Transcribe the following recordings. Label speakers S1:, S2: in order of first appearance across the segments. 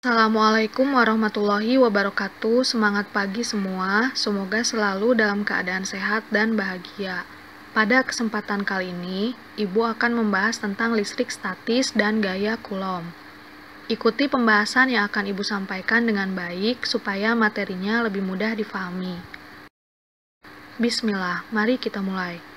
S1: Assalamualaikum warahmatullahi wabarakatuh. Semangat pagi semua. Semoga selalu dalam keadaan sehat dan bahagia. Pada kesempatan kali ini, Ibu akan membahas tentang listrik statis dan gaya Coulomb. Ikuti pembahasan yang akan Ibu sampaikan dengan baik supaya materinya lebih mudah difahami. Bismillah, mari kita mulai.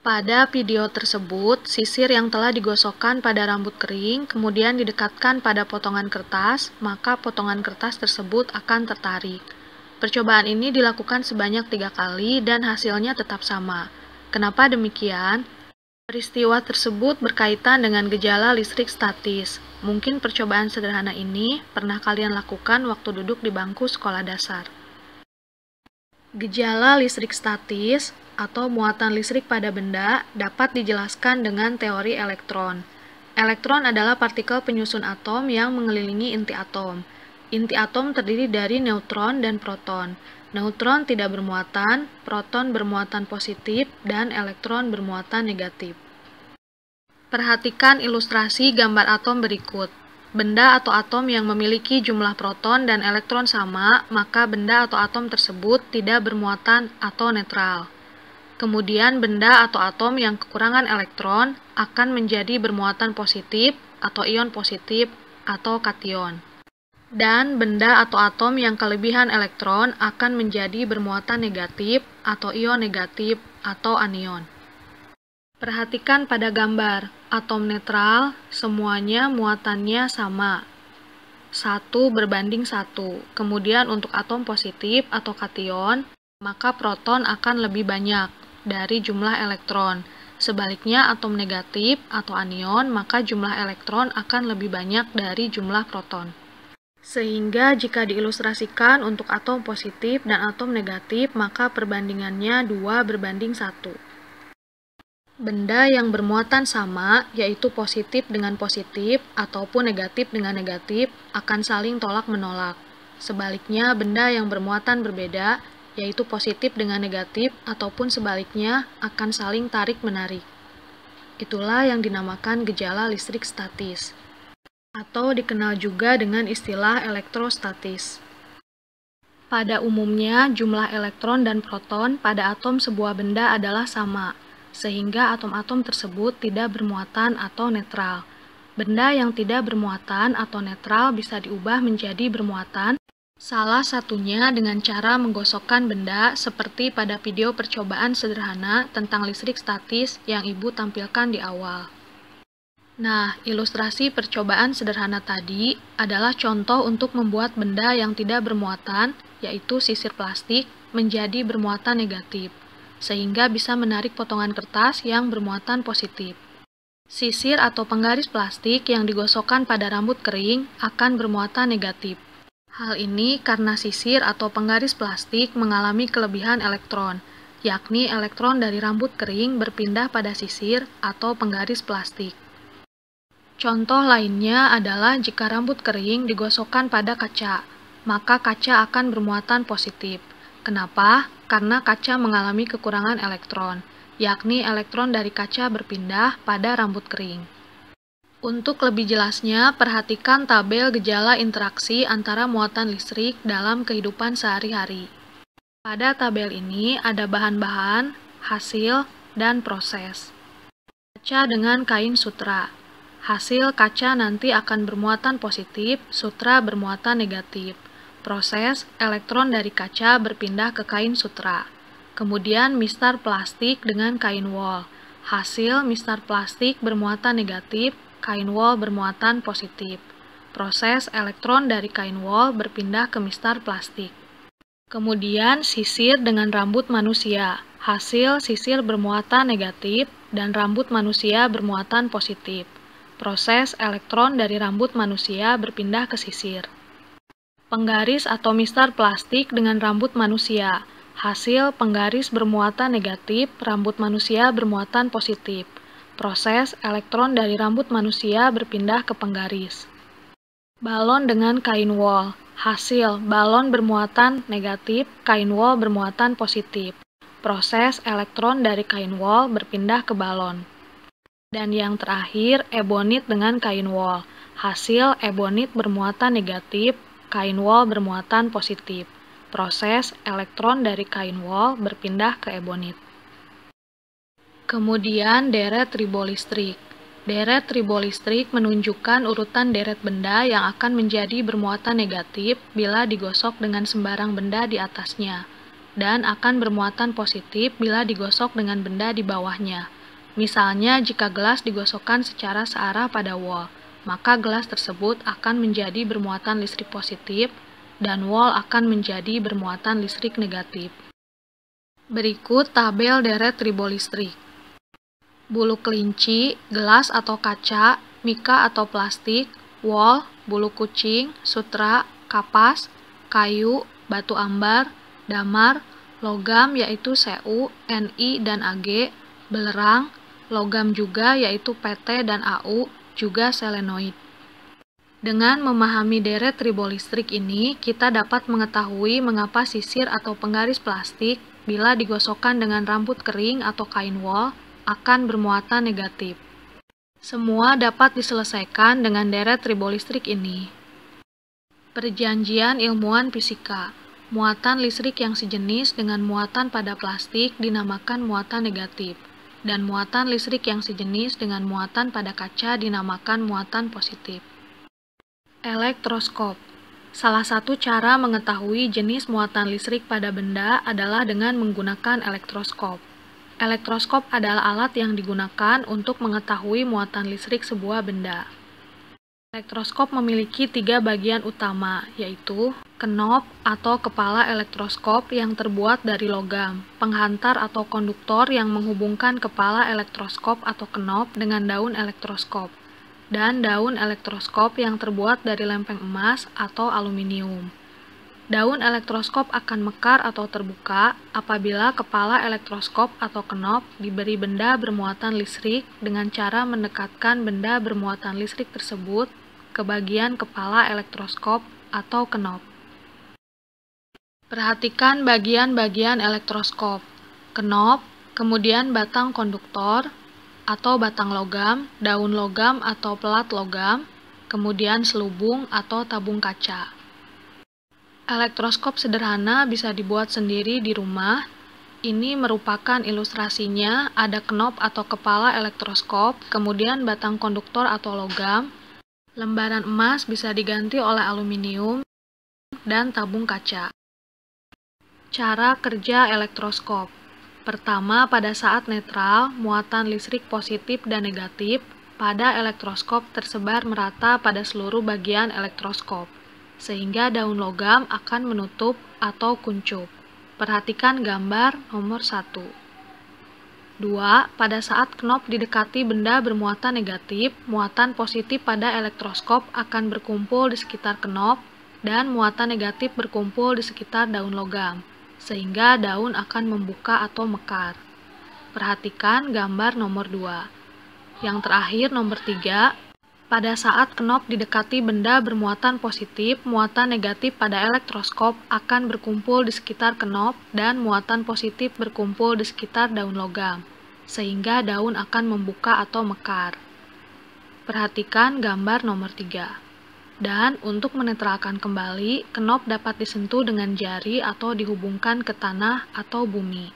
S1: Pada video tersebut, sisir yang telah digosokkan pada rambut kering, kemudian didekatkan pada potongan kertas, maka potongan kertas tersebut akan tertarik. Percobaan ini dilakukan sebanyak 3 kali dan hasilnya tetap sama. Kenapa demikian? Peristiwa tersebut berkaitan dengan gejala listrik statis. Mungkin percobaan sederhana ini pernah kalian lakukan waktu duduk di bangku sekolah dasar. Gejala listrik statis atau muatan listrik pada benda dapat dijelaskan dengan teori elektron. Elektron adalah partikel penyusun atom yang mengelilingi inti atom. Inti atom terdiri dari neutron dan proton. Neutron tidak bermuatan, proton bermuatan positif, dan elektron bermuatan negatif. Perhatikan ilustrasi gambar atom berikut. Benda atau atom yang memiliki jumlah proton dan elektron sama, maka benda atau atom tersebut tidak bermuatan atau netral. Kemudian benda atau atom yang kekurangan elektron akan menjadi bermuatan positif atau ion positif atau kation. Dan benda atau atom yang kelebihan elektron akan menjadi bermuatan negatif atau ion negatif atau anion. Perhatikan pada gambar, atom netral semuanya muatannya sama, 1:1. Kemudian untuk atom positif atau kation, maka proton akan lebih banyak dari jumlah elektron. Sebaliknya atom negatif atau anion, maka jumlah elektron akan lebih banyak dari jumlah proton. Sehingga jika diilustrasikan untuk atom positif dan atom negatif, maka perbandingannya 2:1. Benda yang bermuatan sama, yaitu positif dengan positif ataupun negatif dengan negatif, akan saling tolak-menolak. Sebaliknya, benda yang bermuatan berbeda, yaitu positif dengan negatif ataupun sebaliknya, akan saling tarik-menarik. Itulah yang dinamakan gejala listrik statis, atau dikenal juga dengan istilah elektrostatis. Pada umumnya, jumlah elektron dan proton pada atom sebuah benda adalah sama, sehingga atom-atom tersebut tidak bermuatan atau netral. Benda yang tidak bermuatan atau netral bisa diubah menjadi bermuatan, salah satunya dengan cara menggosokkan benda seperti pada video percobaan sederhana tentang listrik statis yang Ibu tampilkan di awal. Nah, ilustrasi percobaan sederhana tadi adalah contoh untuk membuat benda yang tidak bermuatan, yaitu sisir plastik, menjadi bermuatan negatif, sehingga bisa menarik potongan kertas yang bermuatan positif. Sisir atau penggaris plastik yang digosokkan pada rambut kering akan bermuatan negatif. Hal ini karena sisir atau penggaris plastik mengalami kelebihan elektron, yakni elektron dari rambut kering berpindah pada sisir atau penggaris plastik. Contoh lainnya adalah jika rambut kering digosokkan pada kaca, maka kaca akan bermuatan positif. Kenapa? Karena kaca mengalami kekurangan elektron, yakni elektron dari kaca berpindah pada rambut kering. Untuk lebih jelasnya, perhatikan tabel gejala interaksi antara muatan listrik dalam kehidupan sehari-hari. Pada tabel ini ada bahan-bahan, hasil, dan proses. Kaca dengan kain sutra. Hasil kaca nanti akan bermuatan positif, sutra bermuatan negatif. Proses, elektron dari kaca berpindah ke kain sutra. Kemudian mistar plastik dengan kain wol. Hasil mistar plastik bermuatan negatif, kain wol bermuatan positif. Proses, elektron dari kain wol berpindah ke mistar plastik. Kemudian sisir dengan rambut manusia. Hasil sisir bermuatan negatif dan rambut manusia bermuatan positif. Proses, elektron dari rambut manusia berpindah ke sisir. Penggaris atau mistar plastik dengan rambut manusia. Hasil penggaris bermuatan negatif, rambut manusia bermuatan positif. Proses elektron dari rambut manusia berpindah ke penggaris. Balon dengan kain wol. Hasil balon bermuatan negatif, kain wol bermuatan positif. Proses elektron dari kain wol berpindah ke balon. Dan yang terakhir, ebonit dengan kain wol. Hasil ebonit bermuatan negatif, kain wol bermuatan positif. Proses elektron dari kain wol berpindah ke ebonit. Kemudian deret ribolistrik. Deret ribolistrik menunjukkan urutan deret benda yang akan menjadi bermuatan negatif bila digosok dengan sembarang benda di atasnya, dan akan bermuatan positif bila digosok dengan benda di bawahnya. Misalnya, jika gelas digosokkan secara searah pada wol, maka gelas tersebut akan menjadi bermuatan listrik positif, dan wol akan menjadi bermuatan listrik negatif. Berikut tabel deret ribolistrik. Bulu kelinci, gelas atau kaca, mika atau plastik, wol, bulu kucing, sutra, kapas, kayu, batu ambar, damar, logam yaitu Cu, Ni, dan Ag, belerang, logam juga yaitu Pt dan Au, juga selenoid. Dengan memahami deret ribolistrik ini, kita dapat mengetahui mengapa sisir atau penggaris plastik bila digosokkan dengan rambut kering atau kain wol akan bermuatan negatif. Semua dapat diselesaikan dengan deret ribolistrik ini. Perjanjian ilmuwan fisika. Muatan listrik yang sejenis dengan muatan pada plastik dinamakan muatan negatif, dan muatan listrik yang sejenis dengan muatan pada kaca dinamakan muatan positif. Elektroskop. Salah satu cara mengetahui jenis muatan listrik pada benda adalah dengan menggunakan elektroskop. Elektroskop adalah alat yang digunakan untuk mengetahui muatan listrik sebuah benda. Elektroskop memiliki 3 bagian utama, yaitu kenop atau kepala elektroskop yang terbuat dari logam, penghantar atau konduktor yang menghubungkan kepala elektroskop atau kenop dengan daun elektroskop, dan daun elektroskop yang terbuat dari lempeng emas atau aluminium. Daun elektroskop akan mekar atau terbuka apabila kepala elektroskop atau kenop diberi benda bermuatan listrik dengan cara mendekatkan benda bermuatan listrik tersebut ke bagian kepala elektroskop atau kenop. Perhatikan bagian-bagian elektroskop, kenop, kemudian batang konduktor atau batang logam, daun logam atau pelat logam, kemudian selubung atau tabung kaca. Elektroskop sederhana bisa dibuat sendiri di rumah. Ini merupakan ilustrasinya, ada kenop atau kepala elektroskop, kemudian batang konduktor atau logam, lembaran emas bisa diganti oleh aluminium, dan tabung kaca. Cara kerja elektroskop. Pertama, pada saat netral, muatan listrik positif dan negatif pada elektroskop tersebar merata pada seluruh bagian elektroskop, sehingga daun logam akan menutup atau kuncup. Perhatikan gambar nomor 1. 2. Pada saat kenop didekati benda bermuatan negatif, muatan positif pada elektroskop akan berkumpul di sekitar kenop, dan muatan negatif berkumpul di sekitar daun logam, sehingga daun akan membuka atau mekar. Perhatikan gambar nomor 2. Yang terakhir nomor 3. Pada saat kenop didekati benda bermuatan positif, muatan negatif pada elektroskop akan berkumpul di sekitar kenop dan muatan positif berkumpul di sekitar daun logam, sehingga daun akan membuka atau mekar. Perhatikan gambar nomor 3. Dan untuk menetralkan kembali, kenop dapat disentuh dengan jari atau dihubungkan ke tanah atau bumi.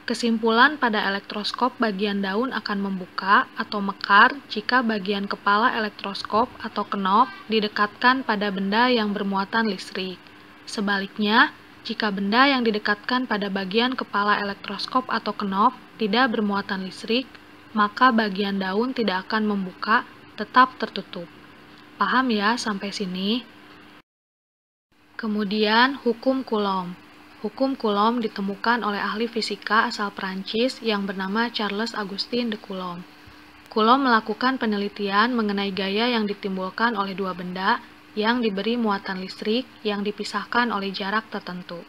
S1: Kesimpulan, pada elektroskop bagian daun akan membuka atau mekar jika bagian kepala elektroskop atau kenop didekatkan pada benda yang bermuatan listrik. Sebaliknya, jika benda yang didekatkan pada bagian kepala elektroskop atau kenop tidak bermuatan listrik, maka bagian daun tidak akan membuka, tetap tertutup. Paham ya sampai sini? Kemudian, hukum Coulomb. Hukum Coulomb ditemukan oleh ahli fisika asal Prancis yang bernama Charles Augustin de Coulomb. Coulomb melakukan penelitian mengenai gaya yang ditimbulkan oleh dua benda yang diberi muatan listrik yang dipisahkan oleh jarak tertentu.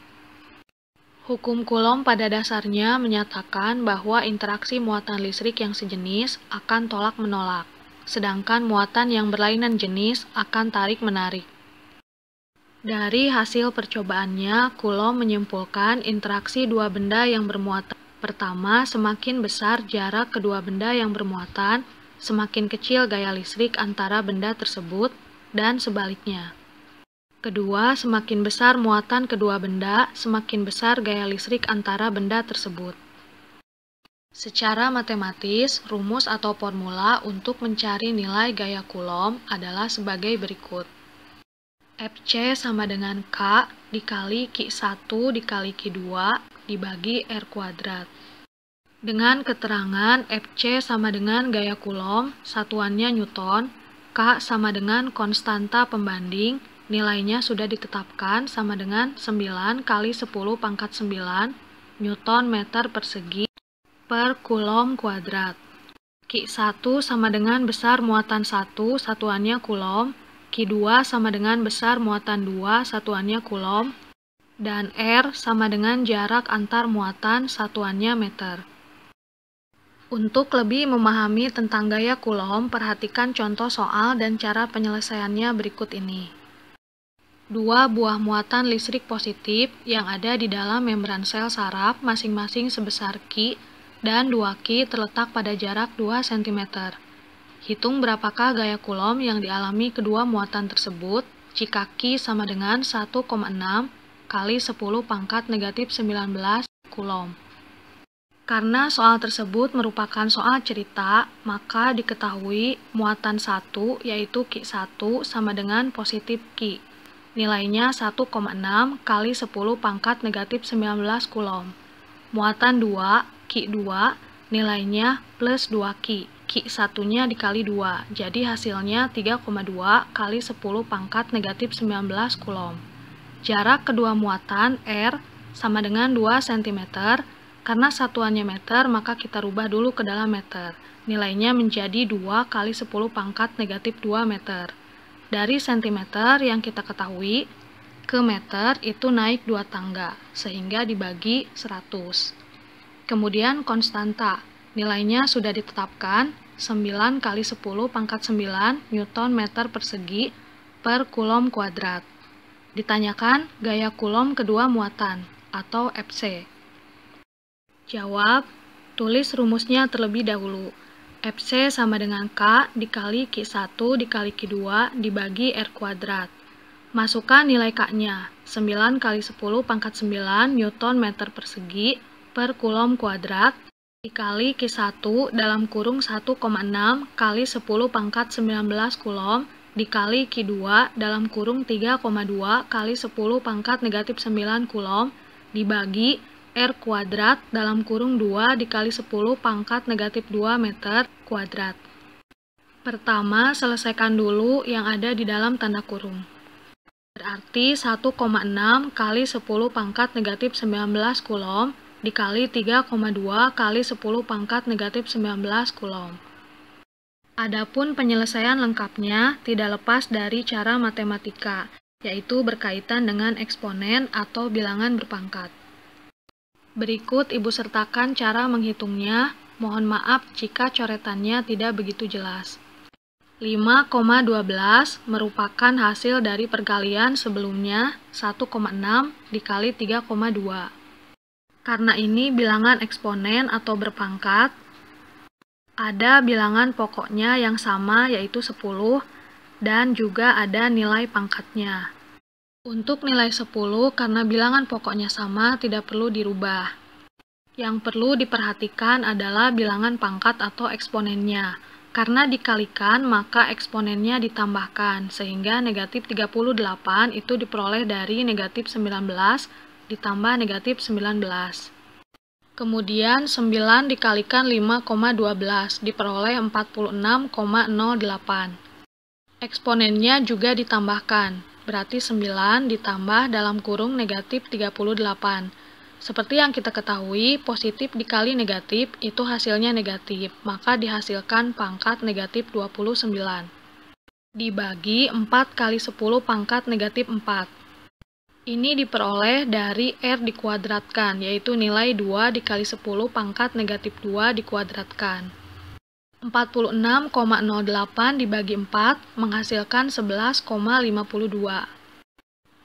S1: Hukum Coulomb pada dasarnya menyatakan bahwa interaksi muatan listrik yang sejenis akan tolak-menolak, sedangkan muatan yang berlainan jenis akan tarik-menarik. Dari hasil percobaannya, Coulomb menyimpulkan interaksi dua benda yang bermuatan. Pertama, semakin besar jarak kedua benda yang bermuatan, semakin kecil gaya listrik antara benda tersebut, dan sebaliknya. Kedua, semakin besar muatan kedua benda, semakin besar gaya listrik antara benda tersebut. Secara matematis, rumus atau formula untuk mencari nilai gaya Coulomb adalah sebagai berikut. Fc sama dengan K dikali Q1 dikali Q2 dibagi R kuadrat. Dengan keterangan Fc sama dengan gaya Coulomb, satuannya Newton, K sama dengan konstanta pembanding, nilainya sudah ditetapkan sama dengan 9 kali 10 pangkat 9 Newton meter persegi per Coulomb kuadrat. Q1 sama dengan besar muatan 1, satuannya Coulomb. Q2 sama dengan besar muatan 2, satuannya Coulomb. Dan R sama dengan jarak antar muatan, satuannya meter. Untuk lebih memahami tentang gaya Coulomb, perhatikan contoh soal dan cara penyelesaiannya berikut ini. Dua buah muatan listrik positif yang ada di dalam membran sel saraf masing-masing sebesar Q dan 2Q terletak pada jarak 2 cm. Hitung berapakah gaya Coulomb yang dialami kedua muatan tersebut jika Q sama dengan 1,6 kali 10 pangkat negatif 19 Coulomb. Karena soal tersebut merupakan soal cerita, maka diketahui muatan 1 yaitu Q1 sama dengan positif Q. Nilainya 1,6 kali 10 pangkat negatif 19 Coulomb. Muatan 2, Q2, nilainya plus 2Q. Q1-nya dikali 2, jadi hasilnya 3,2 kali 10 pangkat negatif 19 Coulomb. Jarak kedua muatan R sama dengan 2 cm. Karena satuannya meter, maka kita rubah dulu ke dalam meter. Nilainya menjadi 2 kali 10 pangkat negatif 2 meter. Dari sentimeter yang kita ketahui ke meter itu naik 2 tangga, sehingga dibagi 100. Kemudian konstanta, nilainya sudah ditetapkan 9 kali 10 pangkat 9 Newton meter persegi per Coulomb kuadrat. Ditanyakan gaya Coulomb kedua muatan, atau Fc. Jawab, tulis rumusnya terlebih dahulu. Fc sama dengan K dikali Q1 dikali Q2 dibagi R kuadrat. Masukkan nilai K-nya, 9 kali 10 pangkat 9 Newton meter persegi per Coulomb kuadrat dikali Q1 dalam kurung 1,6 kali 10 pangkat 19 Coulomb dikali Q2 dalam kurung 3,2 kali 10 pangkat negatif 9 Coulomb dibagi R kuadrat dalam kurung 2 dikali 10 pangkat negatif 2 meter kuadrat. Pertama, selesaikan dulu yang ada di dalam tanda kurung. Berarti 1,6 kali 10 pangkat negatif 19 Coulomb dikali 3,2 kali 10 pangkat negatif 19 Coulomb. Adapun penyelesaian lengkapnya tidak lepas dari cara matematika, yaitu berkaitan dengan eksponen atau bilangan berpangkat. Berikut Ibu sertakan cara menghitungnya, mohon maaf jika coretannya tidak begitu jelas. 5,12 merupakan hasil dari perkalian sebelumnya 1,6 dikali 3,2. Karena ini bilangan eksponen atau berpangkat, ada bilangan pokoknya yang sama yaitu 10 dan juga ada nilai pangkatnya. Untuk nilai 10, karena bilangan pokoknya sama, tidak perlu dirubah. Yang perlu diperhatikan adalah bilangan pangkat atau eksponennya. Karena dikalikan, maka eksponennya ditambahkan, sehingga negatif 38 itu diperoleh dari negatif 19 ditambah negatif 19. Kemudian 9 dikalikan 5,12 diperoleh 46,08. Eksponennya juga ditambahkan. Berarti 9 ditambah dalam kurung negatif 38. Seperti yang kita ketahui, positif dikali negatif itu hasilnya negatif, maka dihasilkan pangkat negatif 29. Dibagi 4 kali 10 pangkat negatif 4. Ini diperoleh dari R dikuadratkan, yaitu nilai 2 dikali 10 pangkat negatif 2 dikuadratkan. 46,08 dibagi 4 menghasilkan 11,52.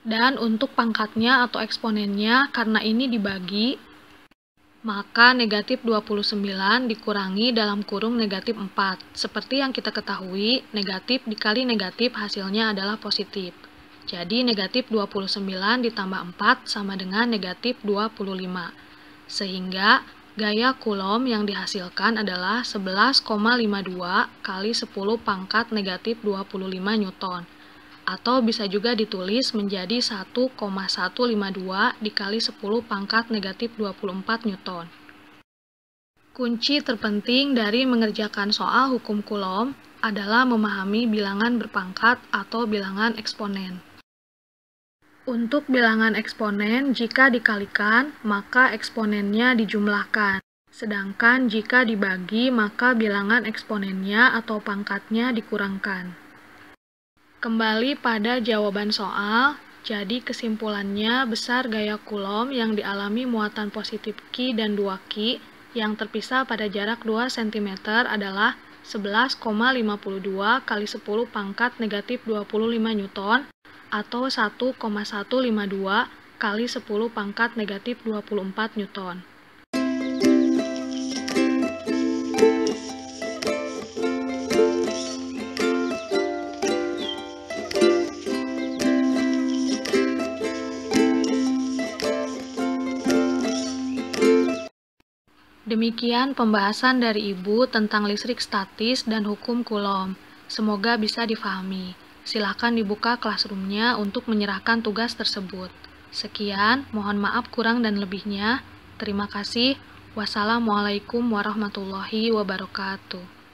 S1: Dan untuk pangkatnya atau eksponennya, karena ini dibagi, maka negatif 29 dikurangi dalam kurung negatif 4. Seperti yang kita ketahui, negatif dikali negatif hasilnya adalah positif. Jadi negatif 29 ditambah 4 sama dengan negatif 25. Sehingga gaya Coulomb yang dihasilkan adalah 11,52 kali 10 pangkat negatif 25 Newton. Atau bisa juga ditulis menjadi 1,152 dikali 10 pangkat negatif 24 Newton. Kunci terpenting dari mengerjakan soal hukum Coulomb adalah memahami bilangan berpangkat atau bilangan eksponen. Untuk bilangan eksponen, jika dikalikan, maka eksponennya dijumlahkan. Sedangkan jika dibagi, maka bilangan eksponennya atau pangkatnya dikurangkan. Kembali pada jawaban soal, jadi kesimpulannya besar gaya Coulomb yang dialami muatan positif Q dan 2Q yang terpisah pada jarak 2 cm adalah 11,52 kali 10 pangkat negatif 25 Newton atau 1,152 kali 10 pangkat negatif 24 Newton. Demikian pembahasan dari Ibu tentang listrik statis dan hukum Coulomb. Semoga bisa difahami. Silakan dibuka classroom-nya untuk menyerahkan tugas tersebut. Sekian, mohon maaf kurang dan lebihnya. Terima kasih. Wassalamualaikum warahmatullahi wabarakatuh.